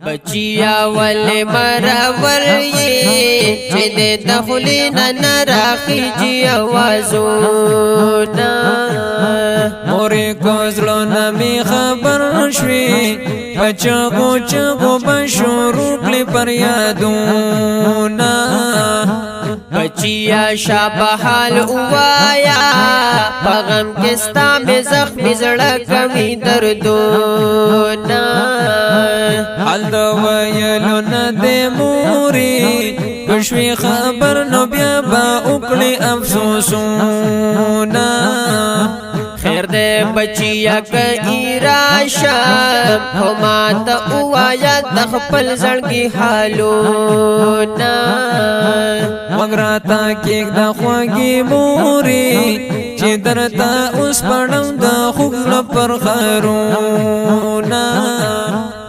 بچیا ول مرور یہ چه دے دخلین نراخیجی آوازونا موری کوزلو نمی خبر شوی پچگو چگو بشورو کلی پر یادونا بچیا شابحال اوایا پغم کستا میں زخمی زڑکمی دردونا حال دو ویلو ندے موری کشوی خبر نو بیا با اکلی افسوسونا خیر دے بچیا کئی راشم ہما تا اوایا دخپل زڑگی حالونا وگراتا کیک دا خواگی موری چی درتا اس پڑم دا خوگل پر خرونا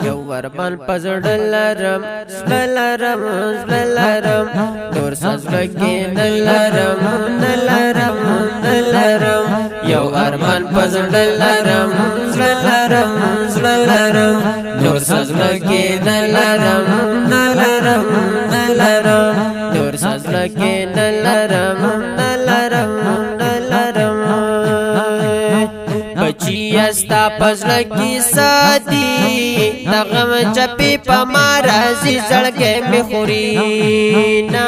یو وربان پزڑلرم زللرم زللرم دور سزلگی نلرم نلرم نلرم یو ارمان پزڑلرم زللرم زللرم دور سزلگی نلرم نلرم نلرم دور سزلگی نلرم نلرم نلرم بچیا ستا پزل کی سادی تغم چپی پا مارازی زڑگے میں خورینا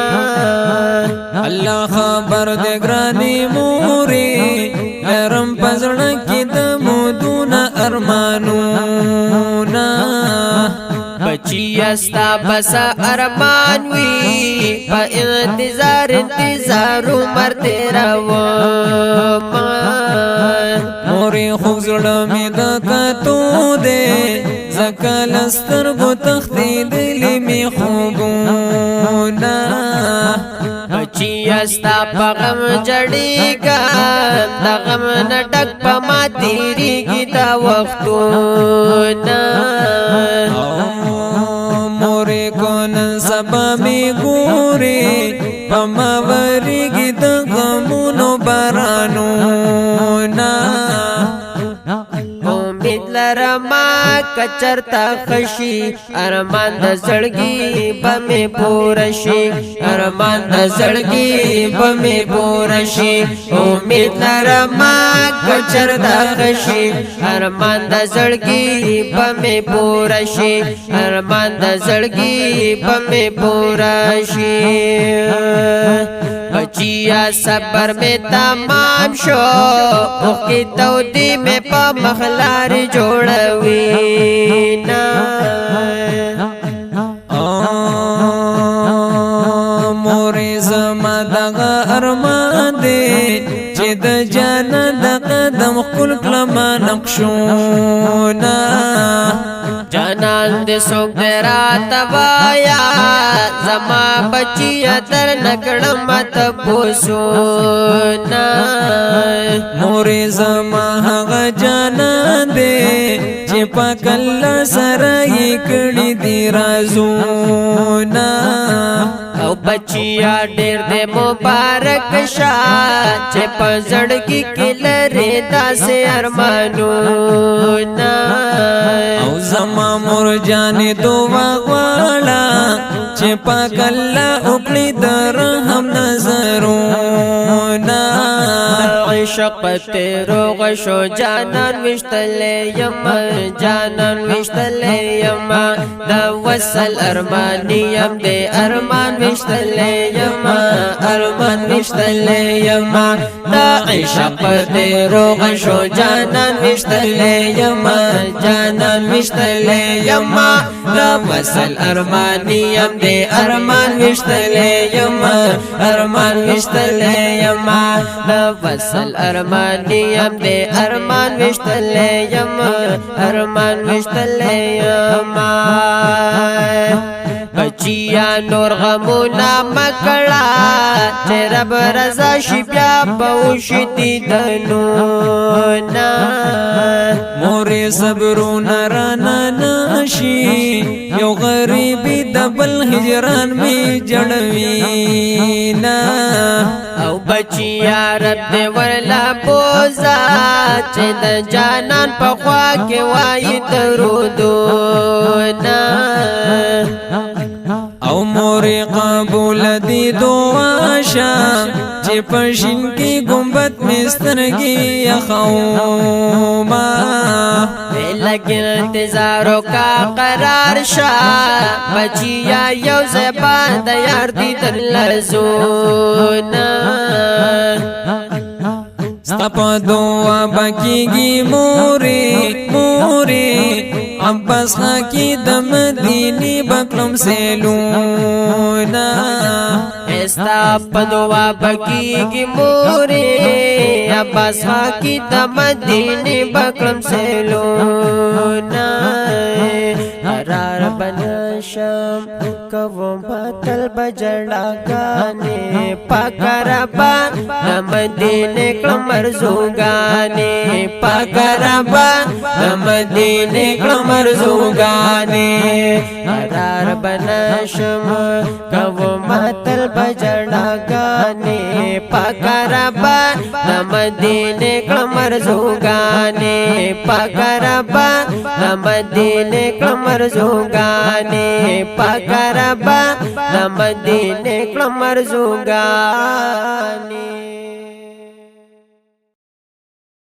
اللہ خبر دے گرانی موری غیرم پزڑ کی دمودون ارمانونا بچیا ستا بسا ارمان وی پا انتظار عمر تیرا وما موری خوب زڑمی دا کتو دے زکال استرگو تختی دلی می خوبونا بچیا ستا پا غم جڑی گا دا غم نٹک پا ما تیری گی دا وقتونا موری کون سبا می گوری پا ماوری گی دا غمونو بارانونا امید لرما کچرتا خشی ارمان د زړګي بمې پورشي ارمان د زړګي بمې پورشي امید لرما کچرتا خشی ارمان د زړګي بمې پورشي ارمان د زړګي بمې پورشي بچیا صبر میں تمام شو اوخ کی تودی میں پا مخلار جوڑوینا موری زما دغا ارمان دے چی دا جانا دا قدم خل کلما نقشونا جانان دے سوک دے رات وایا زما بچیا در نکڑم تبوسونا موری زما حغا جانا دے چی پاک اللہ سرائی کڑی دی رازونا او بچیا ډیر دے مبارک شاہ چه پزڑگی کلری دا سے ارمانونا او زما مور جانی دعا غوالا چه پاک اللہ اکلی در ہم نظرونا عشق تیرو غشو جانان وشتلے یما جانان وشتلے یما دا وصل ارمانی یم دے ارمان وشتلے یما ارمان وشتلے یما دا عشق تیرو غشو جانان وشتلے یما جانان وشتلے یما دا وصل ارمانی یم دے ارمان وشتلے یما ارمان وشتلے یما دا وصل ارمانی یم دے ارمان وشتلے یما ارمان وشتلے یما بچیا نور غمونا مکڑا چه رب رضا شی بیا بوشی دیدنونا موری صبرونا رانا ناشی یو غریبی دبل ہجران میں جڑوینا او بچیا رب دے ورلا بوزا چه د جانان پخوا کے وائی درودونا مور قبول دی دعا شا چې پشین کی گنبد مسترگی یخوما لیکن انتظاروں کا قرار شاہ بچیا یو زبان دیار دی در لرزونا ستا دعا بکیگی موری موری عباس خاکی دم دینی بکلم سیلونا استا پدوا بکی کی موری عباس خاکی دم دینی بکلم سیلونا قرار بنا شام کوم پتل بجڑا گانے پکربا نم دین کمر زوگانے پکربا نم دین کمر زوگانے قرار بنا شام کوم پتل بجڑا گانے پکربا نم دین کمر زوگانے پکربا نم دین کمر زوگانے پکربا نم دین کمر زوگانے